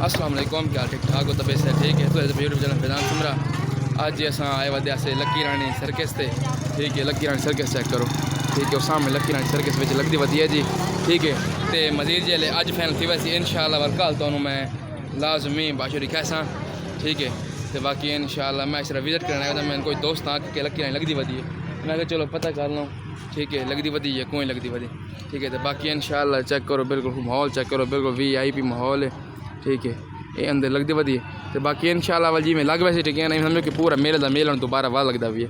السلام علیکم، کیا ٹھیک ٹھاک ہو؟ طبیعت سے ٹھیک ہے؟ تو یوٹیوب چینل فیضان سمرا اج اصل آئے ودیا سے لکی رانی سرکس تے، ٹھیک ہے؟ لکی رانی سرکس چیک کرو، ٹھیک ہے؟ اور سامنے لکی رانی سرکس میں لگتی ودی ہے جی، ٹھیک ہے؟ تے مزید جی اج فائنل تھی ویسی انشاءاللہ ورکال تو میں لازمی باشو دکھا سا، ٹھیک ہے؟ تو باقی انشاءاللہ میں صرف وزٹ کرنا ہے، میں کوئی دوست آ کے لکی رانی لگتی ودی ہے، میں کہ چلو پتہ کر لوں، ٹھیک ہے؟ لگتی ودی ہے کوئی لگتی ودی، ٹھیک ہے؟ تو باقی انشاءاللہ چیک کرو، بالکل ماحول چیک کرو، بالکل VIP ماحول ہے، ٹھیک ہے؟ یہ اندر لگتی ودی ہے تو باقی انشاءاللہ وجی میں لگ ویسے ٹکیا نہیں سمجھو کہ پورا میلے دا میلہ دوبارہ وال لگتا بھی ہے،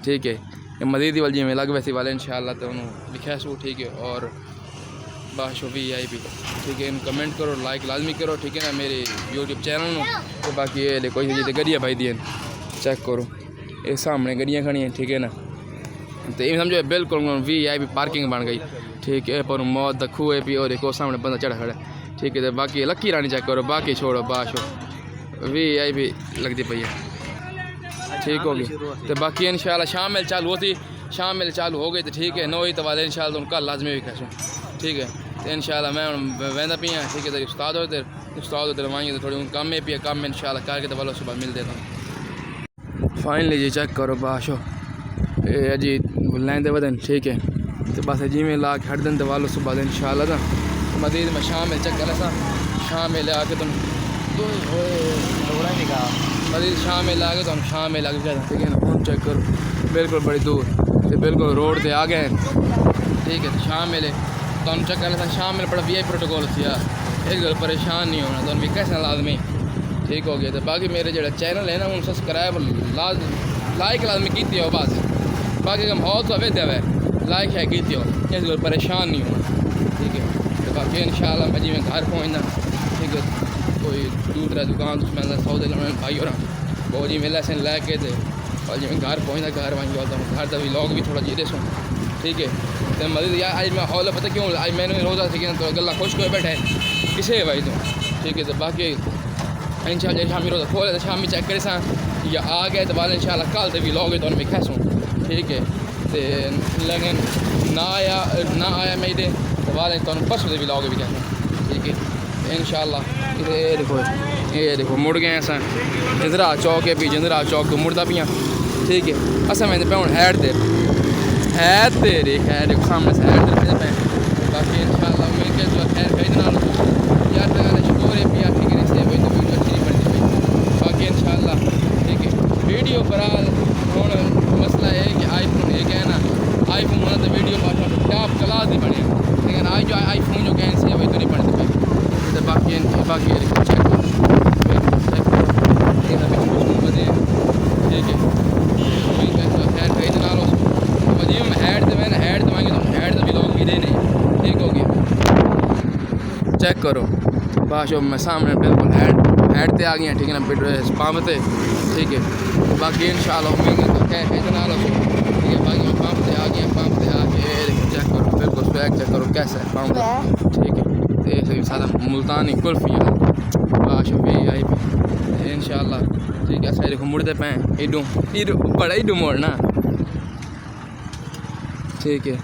ٹھیک ہے؟ یہ مزید وجی میں لگ ویسی والے انشاءاللہ تو انہوں لکھا سو، ٹھیک ہے؟ اور باشو VIP، ٹھیک ہے؟ ان کمنٹ کرو، لائک لازمی کرو، ٹھیک ہے نا میرے یوٹیوب چینل میں۔ تو باقی یہ کوئی چیز گڈیاں بھائی دین چیک کرو، یہ سامنے گڈیاں کھڑی ہیں، ٹھیک ہے نا؟ تو یہ سمجھو بالکل VIP پارکنگ بن گئی، ٹھیک ہے؟ پر موت دکھو ہے پی اور ایک سامنے بندہ چڑھا کھڑا ہے، ٹھیک ہے؟ تو باقی لکی رانی چیک کرو، باقی چھوڑو باشو VIP لگتی پئی ہے، ٹھیک ہوگی؟ تو باقی انشاءاللہ شام میں چالو ہوتی، شام میں چالو ہو گئی تو ٹھیک ہے، 9 تو والے انشاءاللہ ان کا لازمی بھی کھسوں، ٹھیک ہے؟ تو انشاءاللہ میں ویندا پی ہوں، ٹھیک ہے؟ تو استاد ہوتے روائیں تو تھوڑی کم ہے پی کم انشاءاللہ کر کے تو والو صبح مل دیتا ہوں۔ فائنلی جی چیک کرو باشو یہ جی لین دے ودن، ٹھیک ہے؟ تو بس جی میں لا کے ہٹ دیں تو والو صبح انشاءاللہ تھا مزید میں شام میں چیک کر سا، شام میں لے کے تم مزید شام میں لا کے تو ہم شام میں لا کے ٹھیک ہے نا؟ فون چیک کرو بالکل بڑی دور تو بالکل روڈ تے آ گئے ہیں، ٹھیک ہے؟ تو شام میں لے تو ہم چیک کر سا شام میں بڑا VIP پروٹوکول تھا، اس گل پریشان نہیں ہونا تو بھی کیسا لازمی، ٹھیک ہو گیا؟ تو باقی میرے جڑا چینل ہے نا ان سبسکرائب لائک لازمی کیتی ہو بس، باقی کا ماحول تو اوے دے لائک ہے کیتی ہو، اس گل پریشان نہیں ہونا، ٹھیک ہے؟ تو باقی انشاءاللہ میں جی میں گھر پہنچنا، ٹھیک ہے؟ کوئی دوسرا دکان میں سودے لونے بھائی اور وہ جی میلہ سے لے کے اور جی میں گھر پہنچنا، گھر وہیں جاتا ہوں، گھر کا ویلاگ بھی تھوڑا جی سوں، ٹھیک ہے؟ تو مزید یار آج میں ہال پتہ کیوں آج میں نے روزہ ٹھیک ہے تو گلا خوش کوئی بیٹھے کسے بھائی تو، ٹھیک ہے؟ تو باقی انشاءاللہ شامی روزہ کھولے تو شامی چیک کرے سا یا آ گئے تو بعد انشاءاللہ کل تو ویلاگ تو میں کھسوں، ٹھیک ہے؟ تو لیکن نہ آیا میرے تو بعد تو پرسوں سے ویلاگ بھی کھسوں، ٹھیک ہے؟ انشاءاللہ یہ دیکھو مڑ گئے ہیں جندرا چوک ہے پی جندرا چوک تو مڑتا پیا، ٹھیک ہے؟ اصل میں پہ ہوں ہیڈ دے رے خیر سامنے سے ہیڈ دے پہ باقی انشاءاللہ امید کے جو خیر خرید نہ یار تک شکور ہے پیا، ٹھیک ہے؟ اس لیے ویڈیو اچھی نہیں بنتی پی باقی انشاءاللہ، ٹھیک ہے؟ ویڈیو برحال ہوں مسئلہ ہے کہ آئی فون یہ کہنا آئی فون ہونا تو ویڈیو ٹاپ کلاس نہیں بنے، لیکن آئی فون جو کہیں سے وہی تو نہیں بنتی پی، باقی چیک کرو ٹھیک ہے؟ خیر خرید نہ لو جی میں ہیڈ تو میں نے ہیڈ تو مانگی تو ہیڈ تو بھی لوگ بھی دے نہیں، ٹھیک ہو گیا؟ چیک کرو باشو میں سامنے بالکل ہیڈ تے آ گئی ہیں، ٹھیک ہے نا؟ پمپ تے، ٹھیک ہے؟ باقی انشاءاللہ امید تو خیر خرید نہ لو، ٹھیک ہے؟ باقی میں پمپ تے آ گئی ہیں، پمپ تے آ کے چیک کرو بالکل سویگ چیک کرو کیسا ہے پمپ، ٹھیک ہے؟ یہ سارا ملتانی کلفی باشو VIP انشاءاللہ، ٹھیک ہے؟ دیکھو مڑتے پہ ایڈوں بڑا ایڈوں موڑنا، ٹھیک ہے؟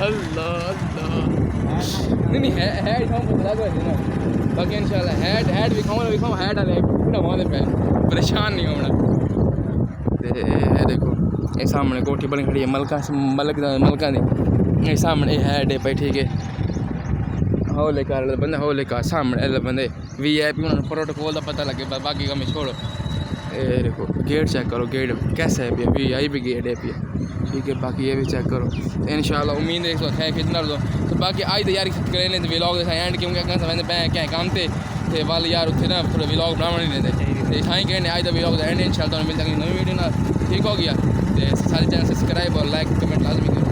اللہ نہیں ہیڈ باقی انشاءاللہ ہیڈ بھی کھاؤں ہیڈ والے پورا وہاں پہ پریشان نہیں ہونا۔ دیکھو یہ سامنے کوٹھی بنی کھڑی ہے ملکہ دی، یہ سامنے یہ ہیڈ ہے پہ، ٹھیک ہے؟ ہولے کار بندے ہولے کار سامنے بندے VIP انہوں نے پروٹوکول کا پتہ لگے، باقی کا میں چھوڑو۔ یہ دیکھو گیٹ چیک کرو گیٹ کیسا ہے پیا VIP گیٹ ہے پیا، ٹھیک ہے؟ باقی یہ بھی چیک کرو انشاءاللہ امید ہے اس وقت ہے کتنا دو تو باقی آج تو یار کریں تو ویلاگ دکھا اینڈ کیونکہ کہیں پہ کیا کام تھے وال یار اتنے نا تھوڑا ویلاگ بنانا نہیں دیتے ٹھائیں کہنے آج تو ویلاگ اینڈ انشاءاللہ ملتا ہے نئی ویڈیو نہ، ٹھیک ہو گیا؟ تو سارے چینل سبسکرائب اور لائک کمنٹ لازمی کرو۔